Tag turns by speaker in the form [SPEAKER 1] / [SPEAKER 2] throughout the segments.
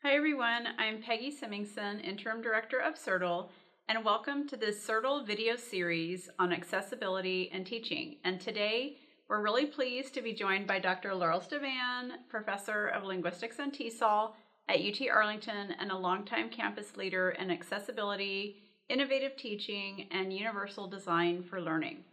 [SPEAKER 1] Hi everyone, I'm Peggy Semingson, Interim Director of CRTLE, and welcome to this CRTLE video series on accessibility and teaching. And today, we're really pleased to be joined by Dr. Laurel Stvan, Professor of Linguistics and TESOL at UT Arlington and a longtime campus leader in accessibility, innovative teaching, and universal design for learning.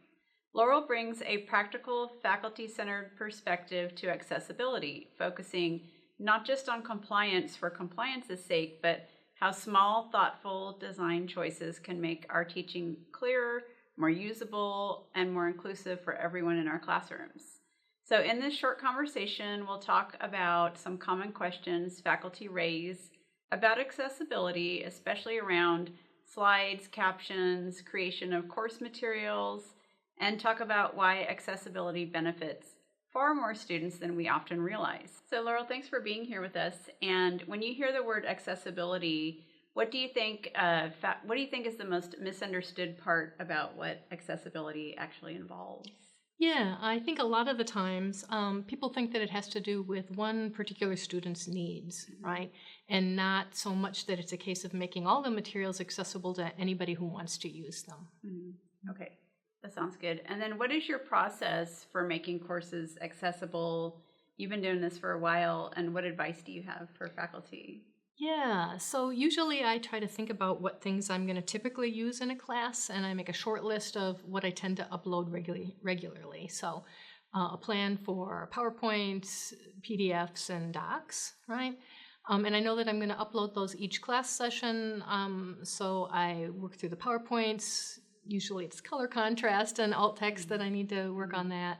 [SPEAKER 1] Laurel brings a practical, faculty-centered perspective to accessibility, focusing not just on compliance for compliance's sake, but how small, thoughtful design choices can make our teaching clearer, more usable, and more inclusive for everyone in our classrooms. So in this short conversation, we'll talk about some common questions faculty raise about accessibility, especially around slides, captions, creation of course materials, and talk about why accessibility benefits far more students than we often realize. So Laurel, thanks for being here with us. And when you hear the word accessibility, what do you think is the most misunderstood part about what accessibility actually involves?
[SPEAKER 2] Yeah, I think a lot of the times people think that it has to do with one particular student's needs, right? And not so much that it's a case of making all the materials accessible to anybody who wants to use them.
[SPEAKER 1] Okay. That sounds good. And then what is your process for making courses accessible? You've been doing this for a while, and what advice do you have for faculty?
[SPEAKER 2] Yeah, so usually I try to think about what things I'm going to typically use in a class, and I make a short list of what I tend to upload regularly. So a plan for PowerPoints, PDFs, and docs, right? And I know that I'm going to upload those each class session, so I work through the PowerPoints. Usually it's color contrast and alt text that I need to work on that.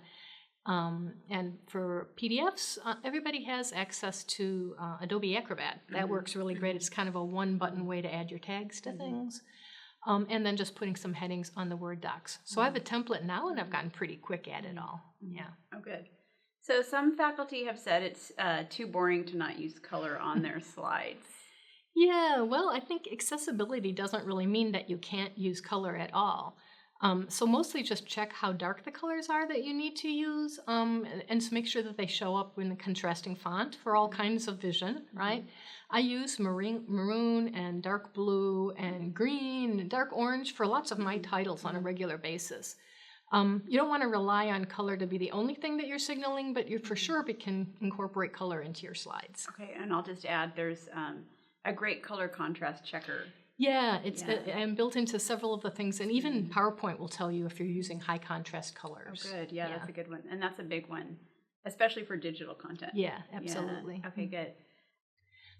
[SPEAKER 2] And for PDFs, everybody has access to Adobe Acrobat. That works really great. It's kind of a one-button way to add your tags to things. And then just putting some headings on the Word docs. So I have a template now, and I've gotten pretty quick at it all. Yeah.
[SPEAKER 1] Oh, good. So some faculty have said it's too boring to not use color on their slides.
[SPEAKER 2] Yeah, well, I think accessibility doesn't really mean that you can't use color at all. So mostly just check how dark the colors are that you need to use, and to make sure that they show up in the contrasting font for all kinds of vision, right? I use maroon and dark blue and green and dark orange for lots of my titles on a regular basis. You don't want to rely on color to be the only thing that you're signaling, but you for sure can incorporate color into your slides.
[SPEAKER 1] Okay, and I'll just add there's a great color contrast checker.
[SPEAKER 2] Yeah, it's built into several of the things, and even PowerPoint will tell you if you're using high contrast colors.
[SPEAKER 1] Oh, good. Yeah, that's a good one. And that's a big one, especially for digital content.
[SPEAKER 2] Yeah, absolutely.
[SPEAKER 1] Yeah. Okay, good.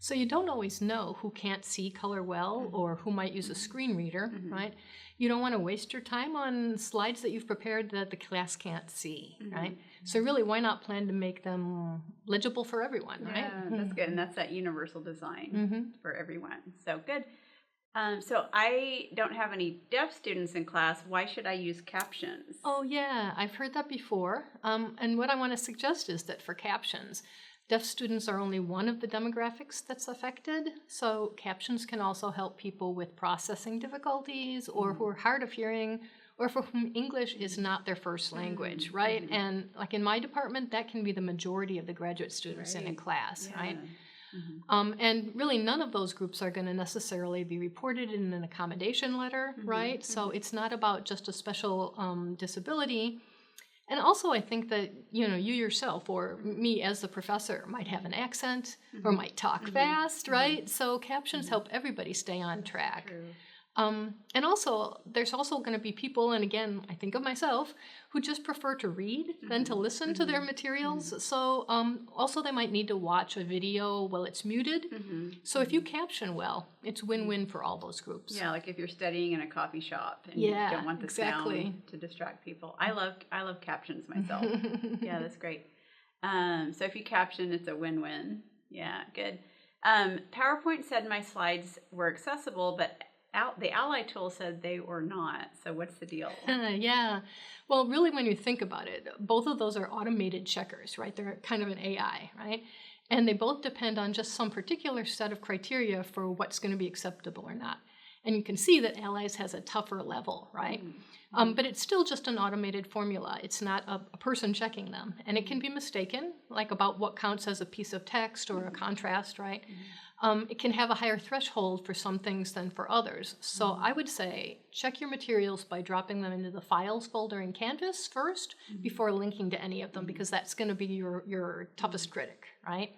[SPEAKER 2] So you don't always know who can't see color well or who might use a screen reader, right? You don't want to waste your time on slides that you've prepared that the class can't see, right? So really, why not plan to make them legible for everyone, right?
[SPEAKER 1] Yeah, that's good. And that's that universal design for everyone. So good. So I don't have any deaf students in class. Why should I use captions?
[SPEAKER 2] Oh, yeah, I've heard that before. And what I want to suggest is that for captions, deaf students are only one of the demographics that's affected. So captions can also help people with processing difficulties or who are hard of hearing or for whom English is not their first language, right? And like in my department, that can be the majority of the graduate students in a class, right? And really none of those groups are going to necessarily be reported in an accommodation letter, right? So it's not about just a special disability. And also I think that, you yourself or me as the professor might have an accent or might talk fast, right? So captions help everybody stay on track.
[SPEAKER 1] True.
[SPEAKER 2] And also, there's also going to be people, and again, I think of myself, who just prefer to read than to listen to their materials. So also they might need to watch a video while it's muted. So if you caption well, it's win-win for all those groups.
[SPEAKER 1] Yeah, like if you're studying in a coffee shop and you don't want the sound to distract people. I love captions myself. Yeah, that's great. So if you caption, it's a win-win. Yeah, good. PowerPoint said my slides were accessible, but the Ally tool said they were not. So what's the deal?
[SPEAKER 2] Yeah. Well, really, when you think about it, both of those are automated checkers, right? They're kind of an AI, right? And they both depend on just some particular set of criteria for what's going to be acceptable or not. And you can see that Allies has a tougher level, right? But it's still just an automated formula. It's not a person checking them. And it can be mistaken, like about what counts as a piece of text or a contrast, right? it can have a higher threshold for some things than for others. So I would say check your materials by dropping them into the files folder in Canvas first before linking to any of them, because that's going to be your toughest critic, right?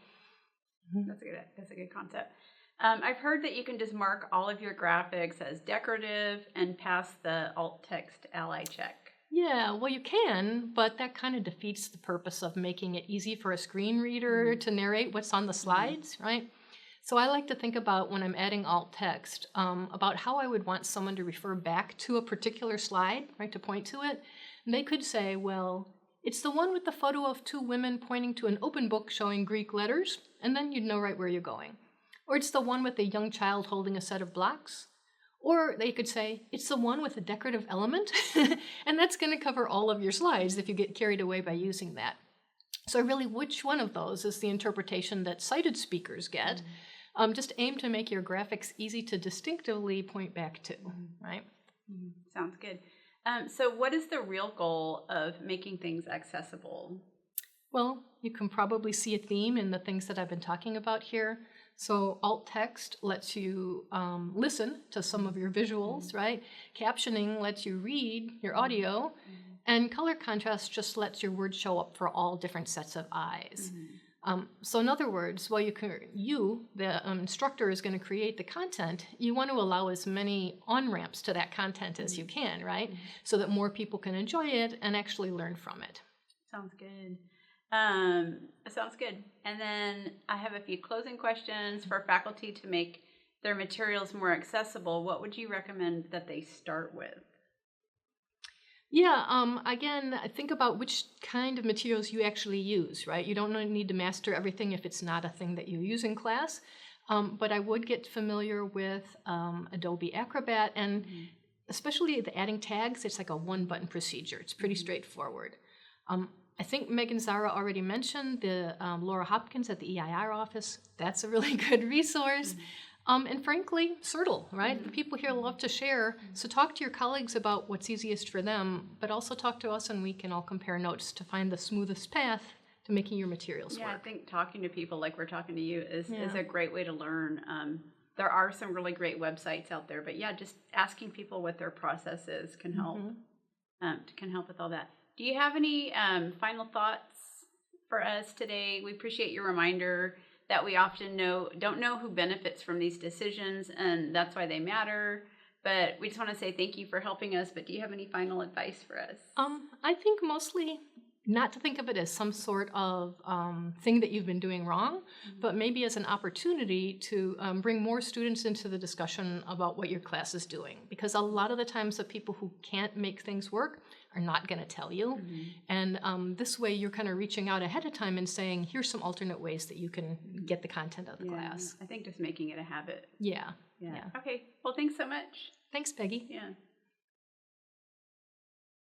[SPEAKER 1] That's a good concept. I've heard that you can just mark all of your graphics as decorative and pass the alt text ally check.
[SPEAKER 2] Yeah, well, you can, but that kind of defeats the purpose of making it easy for a screen reader to narrate what's on the slides, right? So I like to think about, when I'm adding alt text, about how I would want someone to refer back to a particular slide, right, to point to it. And they could say, well, it's the one with the photo of two women pointing to an open book showing Greek letters, and then you'd know right where you're going. Or it's the one with a young child holding a set of blocks. Or they could say, it's the one with a decorative element, and that's going to cover all of your slides if you get carried away by using that. So really, which one of those is the interpretation that sighted speakers get? Just aim to make your graphics easy to distinctively point back to, right?
[SPEAKER 1] Sounds good. So what is the real goal of making things accessible?
[SPEAKER 2] Well, you can probably see a theme in the things that I've been talking about here. So alt text lets you listen to some of your visuals, right? Captioning lets you read your audio. And color contrast just lets your words show up for all different sets of eyes. So in other words, while the instructor, is going to create the content, you want to allow as many on-ramps to that content as you can, right? So that more people can enjoy it and actually learn from it.
[SPEAKER 1] Sounds good. Sounds good. And then I have a few closing questions for faculty to make their materials more accessible. What would you recommend that they start with?
[SPEAKER 2] Yeah, again, think about which kind of materials you actually use, right? You don't need to master everything if it's not a thing that you use in class, but I would get familiar with Adobe Acrobat, and especially the adding tags. It's like a one-button procedure. It's pretty straightforward. I think Megan Zara already mentioned the Laura Hopkins at the EIR office. That's a really good resource. And frankly, CRTLE, right? The people here love to share. So talk to your colleagues about what's easiest for them, but also talk to us, and we can all compare notes to find the smoothest path to making your materials work.
[SPEAKER 1] I think talking to people like we're talking to you is a great way to learn. There are some really great websites out there, but just asking people what their process is can help. Can help with all that. Do you have any final thoughts for us today? We appreciate your reminder that we often don't know who benefits from these decisions, and that's why they matter. But we just want to say thank you for helping us. But do you have any final advice for us?
[SPEAKER 2] I think mostly not to think of it as some sort of thing that you've been doing wrong, but maybe as an opportunity to bring more students into the discussion about what your class is doing. Because a lot of the times the people who can't make things work are not going to tell you. And this way you're kind of reaching out ahead of time and saying, here's some alternate ways that you can get the content of the class.
[SPEAKER 1] I think just making it a habit.
[SPEAKER 2] Yeah.
[SPEAKER 1] Okay. Well, thanks so much.
[SPEAKER 2] Thanks, Peggy.
[SPEAKER 1] Yeah.